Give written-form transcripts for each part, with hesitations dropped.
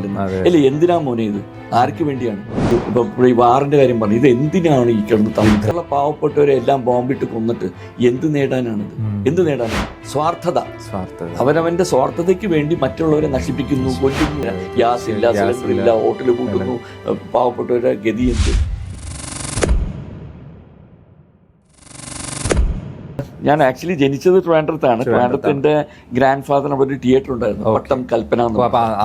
തല്ലുന്നത്. അല്ലെ, എന്തിനാ മോനെ ഇത്? ആർക്ക് വേണ്ടിയാണ്? ഇപ്പൊ ഈ വാറിന്റെ കാര്യം പറഞ്ഞു, ഇത് എന്തിനാണ് ഈ കിടന്ന് തമ്മിലുള്ള പാവപ്പെട്ടവരെ എല്ലാം ബോംബിട്ട് കൊന്നിട്ട് എന്ത് നേടാനാണിത്? എന്ത് നേടാനാണ്? സ്വാർത്ഥത. അവനവന്റെ സ്വാർത്ഥതയ്ക്ക് വേണ്ടി മറ്റുള്ളവരെ നശിപ്പിക്കുന്നു, കൊല്ലുന്നു. ഗ്യാസ് ഇല്ല, സിലിണ്ടർ ഇല്ല, ഹോട്ടൽ കൂട്ടുന്നു. പാവപ്പെട്ടവരുടെ ഗതി എന്ത്? ഞാൻ ആക്ച്വലി ജനിച്ചത് ട്രിവാൻഡ്രത്താണ്. ട്രിവാൻഡ്രത്തിന്റെ ഗ്രാൻഡ് ഫാദറിന് അവിടെ ഒരു തിയേറ്റർ ഉണ്ടായിരുന്നു, പട്ടം കൽപ്പന.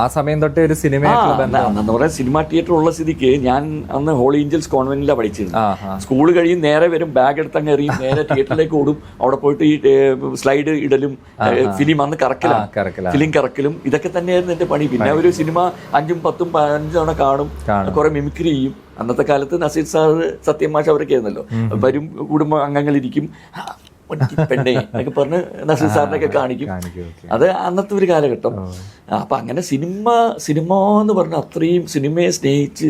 ആ സമയം തൊട്ടേ ഒരു സിനിമ എന്ന് പറയാൻ സിനിമ തിയേറ്റർ ഉള്ള സ്ഥിതിക്ക് ഞാൻ അന്ന് ഹോളി ഏഞ്ചൽസ് കോൺവെന്റിലാണ് പഠിച്ചിരുന്നത്. സ്കൂൾ കഴിയും നേരെ വരും, ബാഗ് എടുത്തങ്ങ് എറിയും, നേരെ തിയേറ്ററിലേക്ക് ഓടും. അവിടെ പോയിട്ട് ഈ സ്ലൈഡ് ഇടലും, ഫിലിം അന്ന് ഫിലിം കറക്കലും ഇതൊക്കെ തന്നെയായിരുന്നു എന്റെ പണി. പിന്നെ ഒരു സിനിമ 5, 10, 15 തവണ കാണും, കുറെ മിമിക്രി ചെയ്യും. അന്നത്തെ കാലത്ത് നസീർ സാറ്, സത്യമാഷ് അവരൊക്കെ ആയിരുന്നല്ലോ. വരും, കുടുംബ അംഗങ്ങളിരിക്കും, പെണ്ണെ എന്നൊക്കെ പറഞ്ഞ് നസീർ സാറിനൊക്കെ കാണിക്കും. അത് അന്നത്തെ ഒരു കാലഘട്ടം. അപ്പൊ അങ്ങനെ സിനിമ എന്ന് പറഞ്ഞാൽ അത്രയും സിനിമയെ സ്നേഹിച്ച്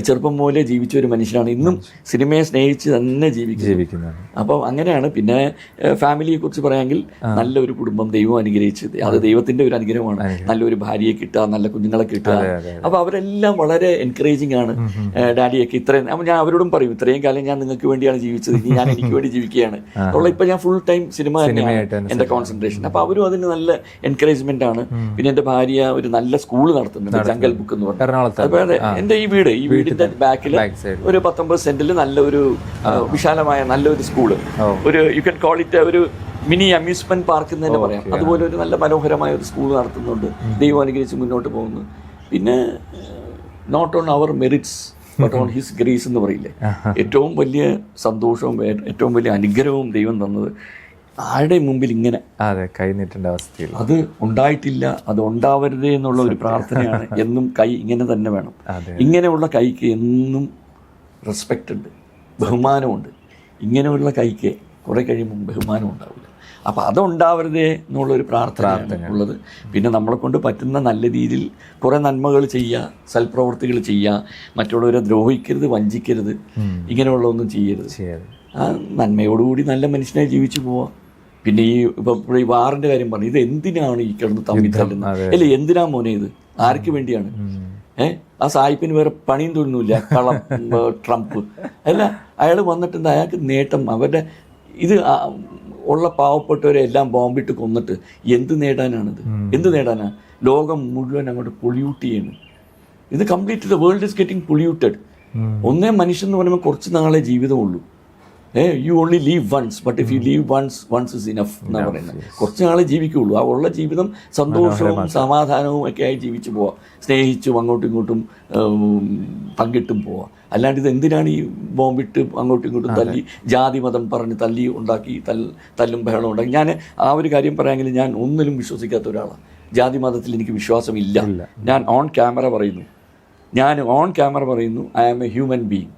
ചെറുപ്പം പോലെ ജീവിച്ച ഒരു മനുഷ്യനാണ്. ഇന്നും സിനിമയെ സ്നേഹിച്ച് തന്നെ ജീവിക്കുന്നത്. അപ്പം അങ്ങനെയാണ്. പിന്നെ ഫാമിലിയെ കുറിച്ച് പറയാമെങ്കിൽ നല്ലൊരു കുടുംബം ദൈവം അനുഗ്രഹിച്ച്, അത് ദൈവത്തിന്റെ ഒരു അനുഗ്രഹമാണ്. നല്ലൊരു ഭാര്യയെ കിട്ടുക, നല്ല കുഞ്ഞുങ്ങളെ കിട്ടുക. അപ്പൊ അവരെല്ലാം വളരെ എൻകറേജിങ് ആണ്. ഡാഡിയൊക്കെ ഇത്രയും, ഞാൻ അവരോടും പറയും, ഇത്രയും കാലം ഞാൻ നിങ്ങൾക്ക് വേണ്ടിയാണ് ജീവിച്ചത്, ഇനി ഞാൻ എനിക്ക് വേണ്ടി ജീവിക്കുകയാണ് ഉള്ള. ഇപ്പൊ ഞാൻ ഫുൾ ടൈം സിനിമ തന്നെയാണ് എന്റെ കോൺസെൻട്രേഷൻ. അപ്പൊ അവരും അതിന് നല്ല എൻകറേജ്മെന്റ് ആണ്. പിന്നെ എന്റെ ഭാര്യ ഒരു നല്ല സ്കൂൾ നടത്തുന്നുണ്ട്, ജംഗൽ ബുക്ക് എന്ന് പറഞ്ഞാൽ. എന്റെ ഈ വീടിന്റെ ബാക്കിൽ ഒരു 19 സെന്റിൽ നല്ല ഒരു വിശാലമായ നല്ലൊരു സ്കൂള്, ഒരു യു ക്യാൻ കോൾ ഇറ്റ് ഒരു മിനി അമ്യൂസ്മെന്റ് പാർക്ക് എന്ന് തന്നെ പറയാം. അതുപോലെ ഒരു നല്ല മനോഹരമായ ഒരു സ്കൂൾ നടത്തുന്നുണ്ട്. ദൈവം അനുഗ്രഹിച്ച് മുന്നോട്ട് പോകുന്നു. പിന്നെ not on our merits but on his grace എന്ന് പറയില്ലേ, ഏറ്റവും വലിയ സന്തോഷവും ഏറ്റവും വലിയ അനുഗ്രഹവും ദൈവം തന്നത് ആരുടെ മുമ്പിൽ ഇങ്ങനെ കൈനീട്ടേണ്ട അവസ്ഥയിൽ അത് ഉണ്ടായിട്ടില്ല, അത് ഉണ്ടാവരുതേ എന്നുള്ള ഒരു പ്രാർത്ഥനയാണ്. എന്നും കൈ ഇങ്ങനെ തന്നെ വേണം. ഇങ്ങനെയുള്ള കൈക്ക് എന്നും റെസ്പെക്റ്റ് ഉണ്ട്, ബഹുമാനമുണ്ട്. ഇങ്ങനെയുള്ള കൈക്ക് കുറെ കഴിയുമ്പോൾ ബഹുമാനം ഉണ്ടാവില്ല. അപ്പം അതുണ്ടാവരുതേ എന്നുള്ളൊരു പ്രാർത്ഥനയാണ് ഉള്ളത്. പിന്നെ നമ്മളെ കൊണ്ട് പറ്റുന്ന നല്ല രീതിയിൽ കുറേ നന്മകൾ ചെയ്യുക, സൽപ്രവർത്തികൾ ചെയ്യുക, മറ്റുള്ളവരെ ദ്രോഹിക്കരുത്, വഞ്ചിക്കരുത്, ഇങ്ങനെയുള്ള ഒന്നും ചെയ്യരുത്. ആ നന്മയോടുകൂടി നല്ല മനുഷ്യനായി ജീവിച്ചു പോവാം. പിന്നെ ഈ വാറിന്റെ കാര്യം പറഞ്ഞു, ഇത് എന്തിനാണ് ഈ കിടന്ന് തമ്മിൽ തല്ലുന്നത്? അല്ലെ, എന്തിനാ മോനെ ഇത്? ആർക്ക് വേണ്ടിയാണ്? ആ സായിപ്പിന് വേറെ പണിയും തൊഴിലില്ല, കളം, ട്രംപ് അല്ല. അയാൾ വന്നിട്ടുണ്ട്, അയാൾക്ക് നേട്ടം. അവരുടെ ഇത് ഉള്ള പാവപ്പെട്ടവരെ എല്ലാം ബോംബിട്ട് കൊന്നിട്ട് എന്ത് നേടാനാണിത്? എന്ത് നേടാനാണ്? ലോകം മുഴുവൻ അങ്ങോട്ട് പൊള്യൂട്ട് ചെയ്യണം. ഇത് complete the world is getting polluted. ഒന്നേ മനുഷ്യൻ എന്ന് പറയുമ്പോൾ കുറച്ച് നാളെ ജീവിതമുള്ളൂ. You only live once, but if you live once is enough എന്നാണ് പറയുന്നത്. കുറച്ച് നാളെ ജീവിക്കുകയുള്ളൂ. ആ ഉള്ള ജീവിതം സന്തോഷവും സമാധാനവും ഒക്കെ ആയി ജീവിച്ചു പോവാം, സ്നേഹിച്ചും അങ്ങോട്ടും ഇങ്ങോട്ടും പങ്കിട്ടും പോവാം. അല്ലാണ്ട് ഇത് എന്തിനാണ് ഈ ബോംബിട്ട് അങ്ങോട്ടും ഇങ്ങോട്ടും തല്ലി, ജാതി മതം പറഞ്ഞ് തല്ലി ഉണ്ടാക്കി, തല്ലും ബഹളം ഉണ്ടാക്കി. ഞാൻ ആ ഒരു കാര്യം പറയാമെങ്കിൽ ഞാൻ ഒന്നിലും വിശ്വസിക്കാത്ത ഒരാളാണ്. ജാതി മതത്തിൽ എനിക്ക് വിശ്വാസമില്ല. ഞാൻ ഓൺ ക്യാമറ പറയുന്നു, I am a human being.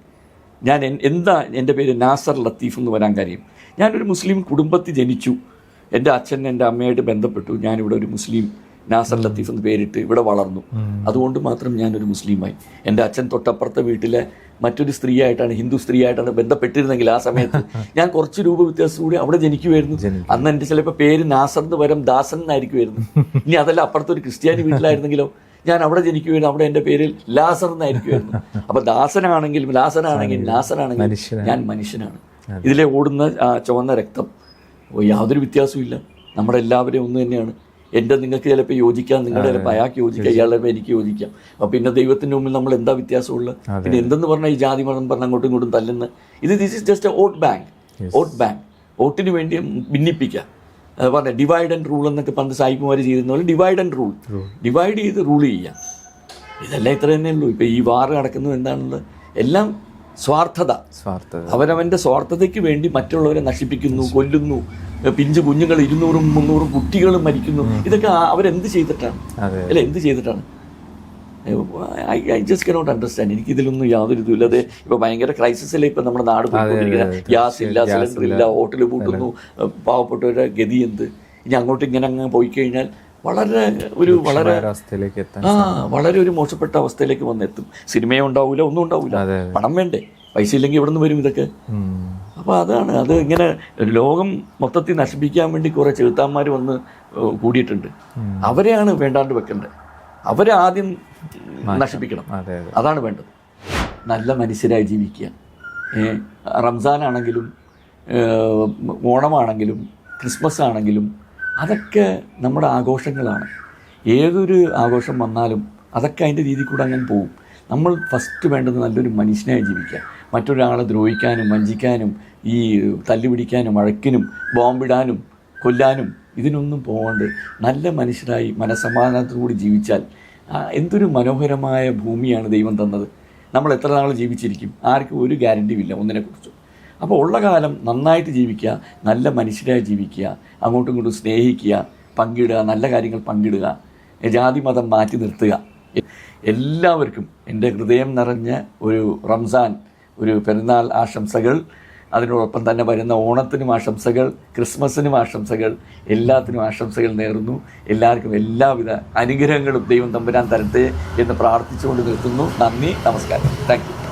ഞാൻ എന്താ എൻ്റെ പേര് നാസർ ലത്തീഫ് എന്ന് വരാൻ കാര്യം? ഞാനൊരു മുസ്ലിം കുടുംബത്തിൽ ജനിച്ചു. എൻ്റെ അച്ഛൻ എൻ്റെ അമ്മയായിട്ട് ബന്ധപ്പെട്ടു. ഞാനിവിടെ ഒരു മുസ്ലിം നാസർ ലത്തീഫ് എന്ന് പേരിട്ട് ഇവിടെ വളർന്നു. അതുകൊണ്ട് മാത്രം ഞാനൊരു മുസ്ലിമായി. എൻ്റെ അച്ഛൻ തൊട്ടപ്പുറത്തെ വീട്ടിലെ മറ്റൊരു സ്ത്രീയായിട്ടാണ്, ഹിന്ദു സ്ത്രീയായിട്ടാണ് ബന്ധപ്പെട്ടിരുന്നെങ്കിൽ ആ സമയത്ത് ഞാൻ കുറച്ച് രൂപ വ്യത്യാസം കൂടി അവിടെ ജനിക്കുമായിരുന്നു. അന്ന് എൻ്റെ ചിലപ്പോൾ പേര് നാസറിന് പകരം ദാസൻ എന്നായിരിക്കുമായിരുന്നു. ഇനി അതല്ല, അപ്പുറത്തൊരു ക്രിസ്ത്യാനി വീട്ടിലായിരുന്നെങ്കിലോ ഞാൻ അവിടെ ജനിക്കുമായിരുന്നു, അവിടെ എൻ്റെ പേരിൽ ലാസർ എന്നായിരിക്കുമായിരുന്നു. അപ്പൊ ലാസനാണെങ്കിൽ ഞാൻ മനുഷ്യനാണ്. ഇതിലെ ഓടുന്ന ചുവന്ന രക്തം യാതൊരു വ്യത്യാസവും ഇല്ല. നമ്മുടെ എല്ലാവരെയും ഒന്ന് തന്നെയാണ്. എൻ്റെ നിങ്ങൾക്ക് ചിലപ്പോൾ യോജിക്കാം, നിങ്ങളുടെ ചിലപ്പോൾ അയാൾക്ക് യോജിക്കാം, ഇയാളുടെ എനിക്ക് യോജിക്കാം. അപ്പം പിന്നെ ദൈവത്തിൻ്റെ മുമ്പിൽ നമ്മൾ എന്താ വ്യത്യാസമുള്ളത്? പിന്നെ എന്തെന്ന് പറഞ്ഞാൽ ഈ ജാതി മതം പറഞ്ഞ് അങ്ങോട്ടും ഇങ്ങോട്ടും തല്ലുന്ന this is just a vote bank. വോട്ടിന് വേണ്ടി ഭിന്നിപ്പിക്കുക. പറഞ്ഞ ഡിവൈഡ് ആൻഡ് റൂൾ എന്നൊക്കെ പണ്ട് സായിപ്പുമാർ ചെയ്തിരുന്ന പോലെ ഡിവൈഡ് ആൻഡ് റൂൾ, ഡിവൈഡ് ചെയ്ത് റൂൾ ചെയ്യാം. ഇതെല്ലാം ഇത്ര തന്നെ ഉള്ളൂ. ഇപ്പം ഈ വാർ നടക്കുന്നത് എന്താണുള്ളത്? എല്ലാം സ്വാർത്ഥത. അവനവന്റെ സ്വാർത്ഥതയ്ക്ക് വേണ്ടി മറ്റുള്ളവരെ നശിപ്പിക്കുന്നു, കൊല്ലുന്നു. പിഞ്ചു കുഞ്ഞുങ്ങൾ 200, 300 കുട്ടികളും മരിക്കുന്നു. ഇതൊക്കെ അവരെന്ത് ചെയ്തിട്ടാണ്? അല്ലെ, എന്ത് ചെയ്തിട്ടാണ്? I just cannot understand. എനിക്ക് ഇതിലൊന്നും യാതൊരു ഇതുമില്ല. അത് ഇപ്പൊ ഭയങ്കര ക്രൈസിസിലെ ഇപ്പൊ നമ്മുടെ നാട് പോയിക്കൊണ്ടിരിക്കുന്നത്. ഗ്യാസ് ഇല്ല, സിലിണ്ടർ ഇല്ല, ഹോട്ടൽ പൂട്ടുന്നു. പാവപ്പെട്ടവരുടെ ഗതി എന്ത്? ഇനി അങ്ങോട്ട് ഇങ്ങനെ അങ്ങ് പോയി കഴിഞ്ഞാൽ വളരെ ഒരു മോശപ്പെട്ട അവസ്ഥയിലേക്ക് വന്നെത്തും. സിനിമയും ഉണ്ടാവില്ല, ഒന്നും ഉണ്ടാവില്ല. പണം വേണ്ടേ? പൈസ ഇല്ലെങ്കിൽ എവിടെ നിന്ന് വരും ഇതൊക്കെ? അപ്പോൾ അതാണ് അത്. ഇങ്ങനെ ലോകം മൊത്തത്തിൽ നശിപ്പിക്കാൻ വേണ്ടി കുറേ ചെറുത്താന്മാർ വന്ന് കൂടിയിട്ടുണ്ട്. അവരെയാണ് വേണ്ടാണ്ട് വെക്കേണ്ടത്. അവരെ ആദ്യം നശിപ്പിക്കണം. അതെ അതെ. അതാണ് വേണ്ടത്. നല്ല മനുഷ്യരായി ജീവിക്കുക. റംസാനാണെങ്കിലും ഓണമാണെങ്കിലും ക്രിസ്മസ് ആണെങ്കിലും അതൊക്കെ നമ്മുടെ ആഘോഷങ്ങളാണ്. ഏതൊരു ആഘോഷം വന്നാലും അതൊക്കെ അതിൻ്റെ രീതിയിൽ കൂടെ അങ്ങനെ പോകും. നമ്മൾ ഫസ്റ്റ് വേണ്ടത് നല്ലൊരു മനുഷ്യനായി ജീവിക്കുക. മറ്റൊരാളെ ദ്രോഹിക്കാനും വഞ്ചിക്കാനും ഈ തല്ലുപിടിക്കാനും വഴക്കിനും ബോംബിടാനും കൊല്ലാനും ഇതിനൊന്നും പോകാണ്ട് നല്ല മനുഷ്യരായി മനസ്സമാധാനത്തോടുകൂടി ജീവിച്ചാൽ എന്തൊരു മനോഹരമായ ഭൂമിയാണ് ദൈവം തന്നത്. നമ്മൾ എത്ര നാൾ ജീവിച്ചിരിക്കും? ആർക്കും ഒരു ഗ്യാരണ്ടിയും ഇല്ല ഒന്നിനെക്കുറിച്ചും. അപ്പോൾ ഉള്ള കാലം നന്നായിട്ട് ജീവിക്കുക, നല്ല മനുഷ്യരായി ജീവിക്കുക, അങ്ങോട്ടും ഇങ്ങോട്ടും സ്നേഹിക്കുക, പങ്കിടുക, നല്ല കാര്യങ്ങൾ പങ്കിടുക, ജാതി മതം മാറ്റി നിർത്തുക. എല്ലാവർക്കും എൻ്റെ ഹൃദയം നിറഞ്ഞ ഒരു റംസാൻ, ഒരു പെരുന്നാൾ ആശംസകൾ. അതിനോടൊപ്പം തന്നെ വരുന്ന ഓണത്തിനും ആശംസകൾ, ക്രിസ്മസിനും ആശംസകൾ, എല്ലാത്തിനും ആശംസകൾ നേർന്നു. എല്ലാവർക്കും എല്ലാവിധ അനുഗ്രഹങ്ങളും ദൈവം തമ്പുരാൻ തരട്ടെ എന്ന് പ്രാർത്ഥിച്ചുകൊണ്ട് നിർത്തുന്നു. നന്ദി, നമസ്കാരം. Thank you.